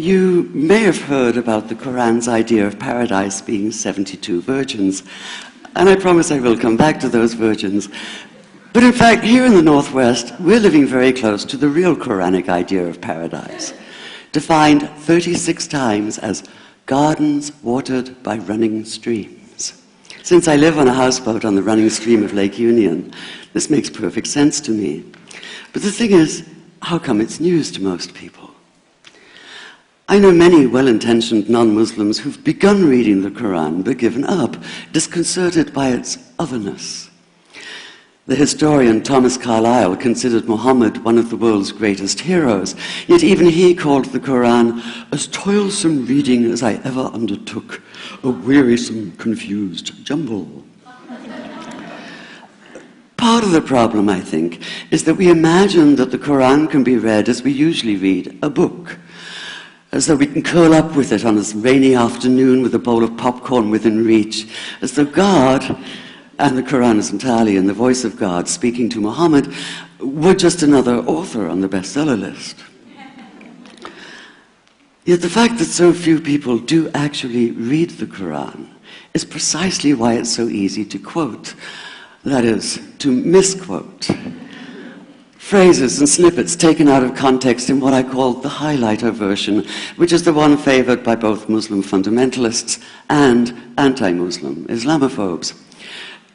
You may have heard about the Quran's idea of paradise being 72 virgins, and I promise I will come back to those virgins. But in fact, here in the Northwest, we're living very close to the real Quranic idea of paradise, defined 36 times as gardens watered by running streams. Since I live on a houseboat on the running stream of Lake Union, this makes perfect sense to me. But the thing is, how come it's news to most people? I know many well-intentioned non-Muslims who've begun reading the Quran but given up, disconcerted by its otherness. The historian Thomas Carlyle considered Muhammad one of the world's greatest heroes, yet even he called the Quran as toilsome reading as I ever undertook, a wearisome, confused jumble. Part of the problem, I think, is that we imagine that the Quran can be read as we usually read a book, as though we can curl up with it on a rainy afternoon with a bowl of popcorn within reach, as though God, and the Quran is entirely in the voice of God speaking to Muhammad, were just another author on the bestseller list. Yet the fact that so few people do actually read the Quran is precisely why it's so easy to quote, that is, to misquote. Phrases and snippets taken out of context in what I call the highlighter version, which is the one favored by both Muslim fundamentalists and anti-Muslim Islamophobes.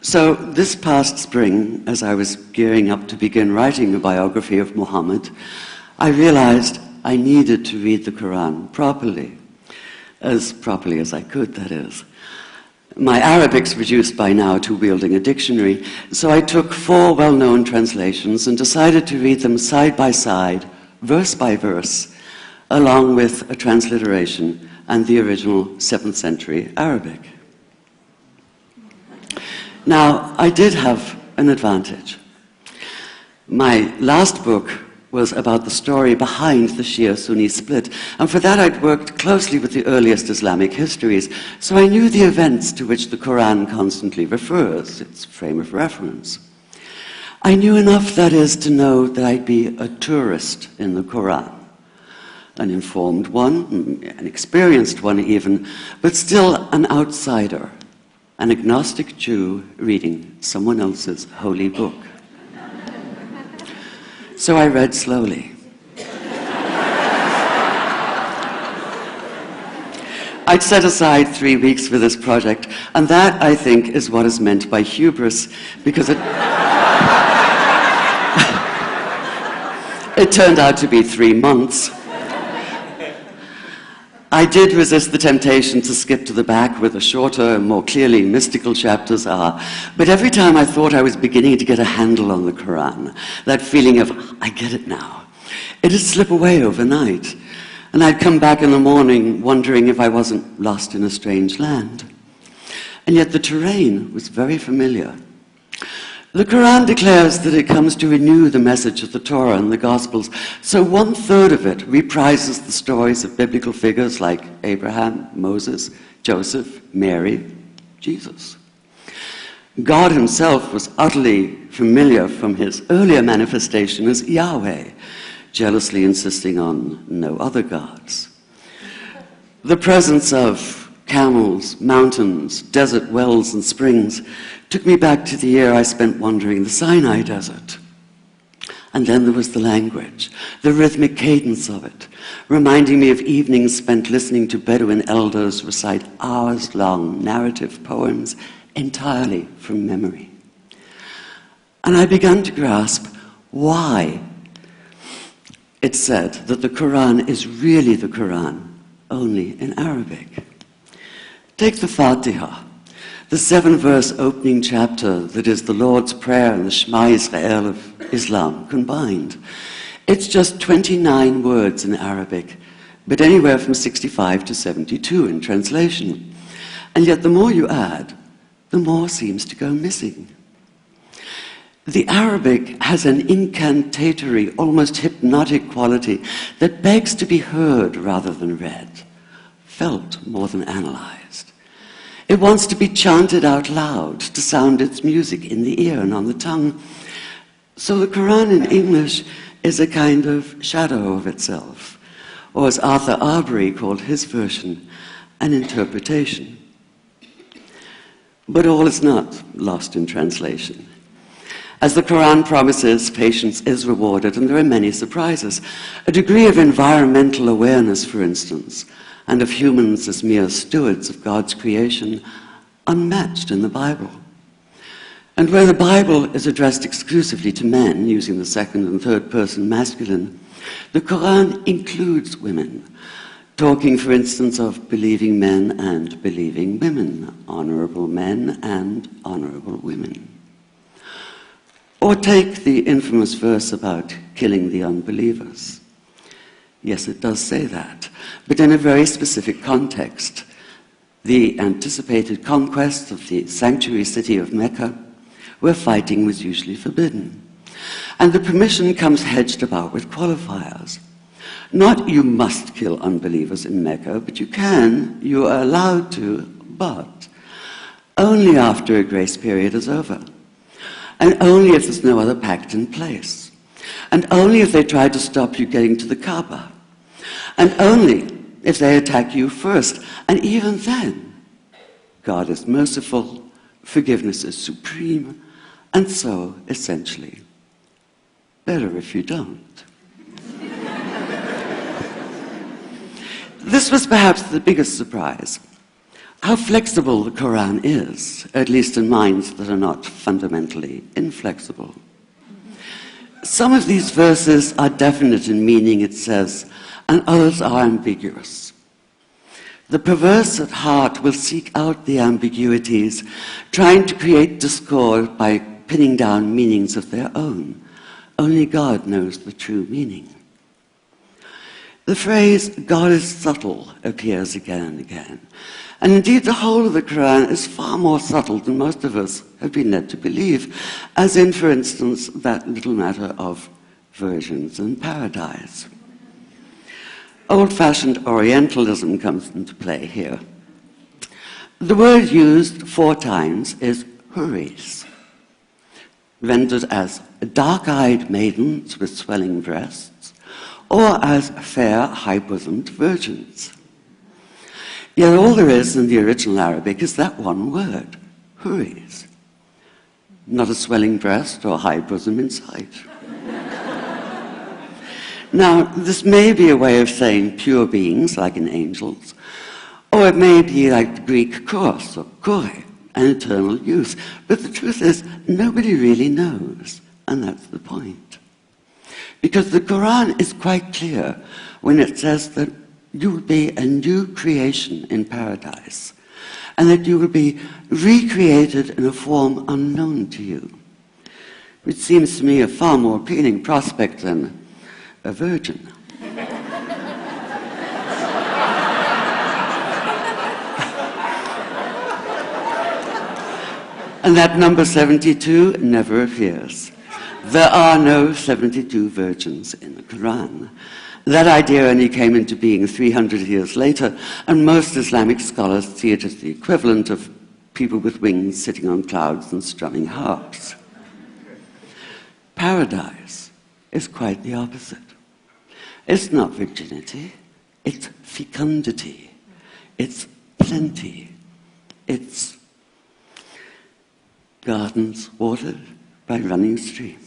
So this past spring, as I was gearing up to begin writing a biography of Muhammad, I realized I needed to read the Quran properly as I could, that is. My Arabic's reduced by now to wielding a dictionary, so I took 4 well-known translations and decided to read them side by side, verse by verse, along with a transliteration and the original 7th century Arabic. Now, I did have an advantage. My last book was about the story behind the Shia-Sunni split, and for that I'd worked closely with the earliest Islamic histories, so I knew the events to which the Quran constantly refers, its frame of reference. I knew enough, that is, to know that I'd be a tourist in the Quran, an informed one, an experienced one even, but still an outsider, an agnostic Jew reading someone else's holy book. So I read slowly. I'd set aside 3 weeks for this project, and that, I think, is what is meant by hubris, because it turned out to be 3 months. I did resist the temptation to skip to the back where the shorter, more clearly mystical chapters are, but every time I thought I was beginning to get a handle on the Quran, that feeling of, I get it now, it'd slip away overnight, and I'd come back in the morning wondering if I wasn't lost in a strange land. And yet the terrain was very familiar. The Quran declares that it comes to renew the message of the Torah and the Gospels, so 1/3 of it reprises the stories of biblical figures like Abraham, Moses, Joseph, Mary, Jesus. God himself was utterly familiar from his earlier manifestation as Yahweh, jealously insisting on no other gods. The presence of camels, mountains, desert wells and springs took me back to the year I spent wandering the Sinai desert. And then there was the language, the rhythmic cadence of it, reminding me of evenings spent listening to Bedouin elders recite hours-long narrative poems entirely from memory. And I began to grasp why it's said that the Quran is really the Quran, only in Arabic. Take the Fatiha, the 7-verse opening chapter that is the Lord's Prayer and the Shema Israel of Islam combined. It's just 29 words in Arabic, but anywhere from 65 to 72 in translation. And yet the more you add, the more seems to go missing. The Arabic has an incantatory, almost hypnotic quality that begs to be heard rather than read, felt more than analyzed. It wants to be chanted out loud, to sound its music in the ear and on the tongue. So the Quran in English is a kind of shadow of itself, or as Arthur Arbery called his version, an interpretation. But all is not lost in translation. As the Quran promises, patience is rewarded, and there are many surprises. A degree of environmental awareness, for instance, and of humans as mere stewards of God's creation, unmatched in the Bible. And where the Bible is addressed exclusively to men, using the second and third person masculine, the Quran includes women, talking, for instance, of believing men and believing women, honorable men and honorable women. Or take the infamous verse about killing the unbelievers. Yes, it does say that, but in a very specific context. The anticipated conquest of the sanctuary city of Mecca, where fighting was usually forbidden. And the permission comes hedged about with qualifiers. Not you must kill unbelievers in Mecca, but you are allowed to, but only after a grace period is over. And only if there's no other pact in place. And only if they try to stop you getting to the Kaaba. And only if they attack you first. And even then, God is merciful, forgiveness is supreme, and so, essentially, better if you don't. This was perhaps the biggest surprise. How flexible the Quran is, at least in minds that are not fundamentally inflexible. Some of these verses are definite in meaning, it says, and others are ambiguous. The perverse at heart will seek out the ambiguities, trying to create discord by pinning down meanings of their own. Only God knows the true meaning. The phrase, God is subtle, appears again and again. And indeed, the whole of the Quran is far more subtle than most of us have been led to believe, as in, for instance, that little matter of virgins and paradise. Old-fashioned Orientalism comes into play here. The word used 4 times is huris, rendered as dark-eyed maidens with swelling breasts, or as fair, high-bosomed virgins. Yet all there is in the original Arabic is that one word, huris. Not a swelling breast or high bosom in sight. Now, this may be a way of saying pure beings, like in angels, or it may be like the Greek kos, or kore, an eternal youth. But the truth is, nobody really knows, and that's the point. Because the Quran is quite clear when it says that you will be a new creation in paradise, and that you will be recreated in a form unknown to you, which seems to me a far more appealing prospect than a virgin. And that number 72 never appears. There are no 72 virgins in the Quran. That idea only came into being 300 years later, and most Islamic scholars see it as the equivalent of people with wings sitting on clouds and strumming harps. Paradise is quite the opposite. It's not virginity, it's fecundity, it's plenty, it's gardens watered by running streams.